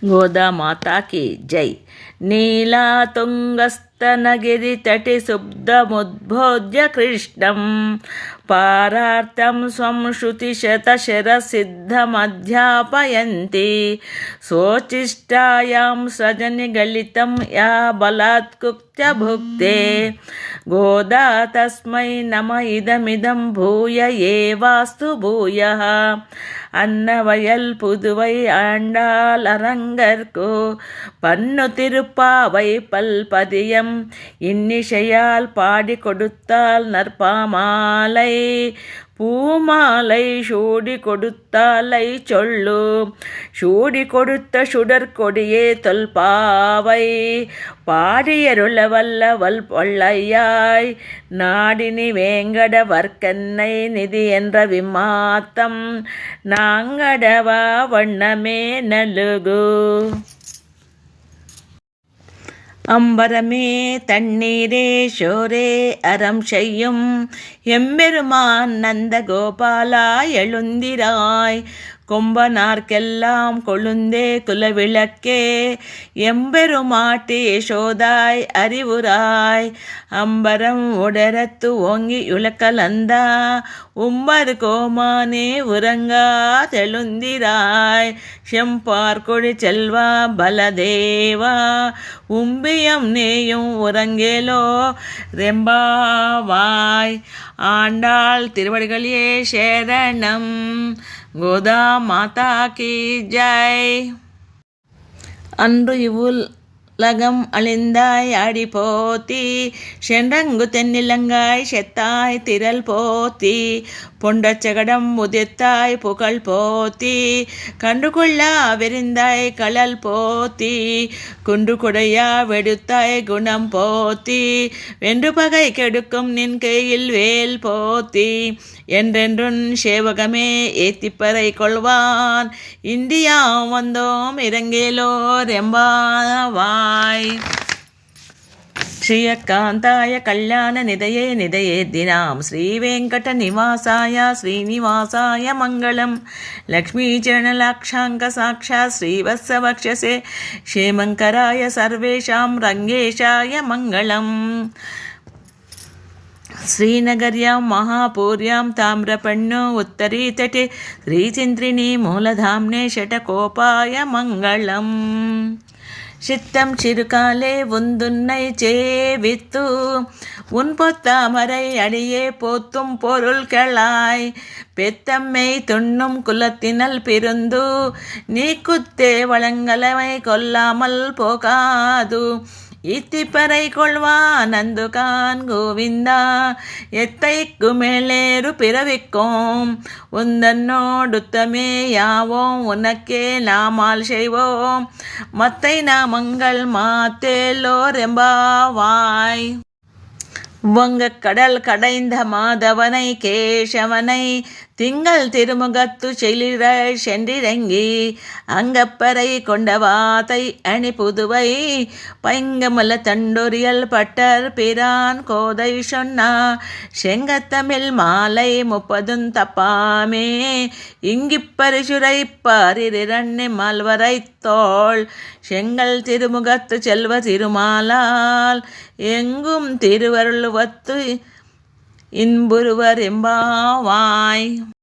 గోదా మాతాకి జై. నీలాతుంగస్తనగిరితటి శుబ్ధముద్బోధ్య కృష్ణం పారార్థం స్వం శృతిశతశరసిద్ధమధ్యాపయంతి శోచిష్టాయాం సజని గళితం యా బలాత్కుత్య భుక్తే గోదా తస్మై నమ ఇదమిదం భూయ ఏవాస్తు భూయః. அன்னவயல் புதுவை ஆண்டாள் அரங்கற்கு பன்னு திருப்பாவை பல்பதியம் இன்னிசையால் பாடி கொடுத்தால் நற்பாமாலை பூமாலை சூடி கொடுத்தாலை சொல்லு சூடி கொடுத்த சுடற்கொடியே தொல்பாவை பாடியருள வல்லவல் வள்ளையாய் நாடினி வேங்கட வர்க்கன்னை நிதி என்ற விமாத்தம் நாங்கடவா வண்ணமே நலுகு. அம்பரமே தண்ணீரே ஷோரே அறம் செய்யும் எம்பெருமான் நந்த கோபாலா எழுந்திராய் கொம்பனார்க்கெல்லாம் கொழுந்தே குலவிளக்கே எம்பெருமாட்டி யசோதாய் அறிவுராய் அம்பரம் உடரத்து ஓங்கி உலக்கலந்தா உம்பர் கோமானே உறங்கா தெழுந்திராய் செம்பார்கொடி செல்வா பலதேவா உம்பியம் நேயும் உறங்கேலோ ரெம்பாவாய். ஆண்டாள் திருவடிகளே சரணம். கோதா மாதா கி ஜெய். அன்று இவ்வுலகம் அழிந்தாய் ஆடி போத்தி சென்றங்கு தென்னிலங்காய் செத்தாய் திரள் போத்தி பொண்டச்சகடம் உதிர்த்தாய் புகழ் போத்தி கண்டுகொள்ளா விரிந்தாய் களல் போத்தி குன்று குடையா வெடுத்தாய் குணம் போத்தி வென்று பகை கெடுக்கும் நின் கையில் வேல் போத்தி என்றென்றும் சேவகமே ஏத்திப்பறை கொள்வான் இந்தியா வந்தோம் இறங்கேலோ ரெம்பாவாய். ஸ்ரீயக்காந்தாய கல்யாண நிதயே நிதயே தினாம் ஸ்ரீவேங்கட நிவாசாய ஸ்ரீனிவாசாய மங்களம் லக்ஷ்மீச்சரணலாக்ஷாங்க சாட்சா ஸ்ரீவத்சவக்ஷசே க்ஷேமங்கராய சர்வேஷாம் ரங்கேஷாய மங்களம். శ్రీనగర్యాం మహాపూర్యాం తామ్రపర్ణో ఉత్తరీతటే శ్రీచంద్రిణీ మూలధామ్నే షటకోపాయ మంగళం. சித்தம் சிறுகாலே உந்துன்னை சேவித்து உன் பொத்தாமரை அடியே போத்தும் பொருள்களாய் பெத்தம்மை துண்ணும் குலத்தினல் பிறந்து நீ குத்தே வளங்களவை கொல்லாமல் போகாது இத்திப்பறை கொள்வான் நந்துகான் கோவிந்தா எத்தைக்கு மேலேறு பிறவிக்கும் உந்தன்னோடுத்தமே யாவோம் உனக்கே நாமால் செய்வோம் மத்தை நாமங்கள் மாத்தேலோ ரெம்பாவாய். வங்கக் கடல் கடைந்த மாதவனை கேசவனை திங்கள் திருமுகத்து செலிர சென்றிறங்கி அங்கப்பறை கொண்டவாத்தை அணி புதுவை பைங்கமல தண்டொரியல் பட்டர் பிரான் கோதை சொன்னா செங்கத்தமிழ் மாலை 30 தப்பாமே இங்கிப்பரிசுரை பாரிரண்ணி மால்வரை தோள் செங்கல் திருமுகத்து செல்வ திருமாலால் எங்கும் திருவருள்வத்து இன்புருவர் எம்பாவாய்.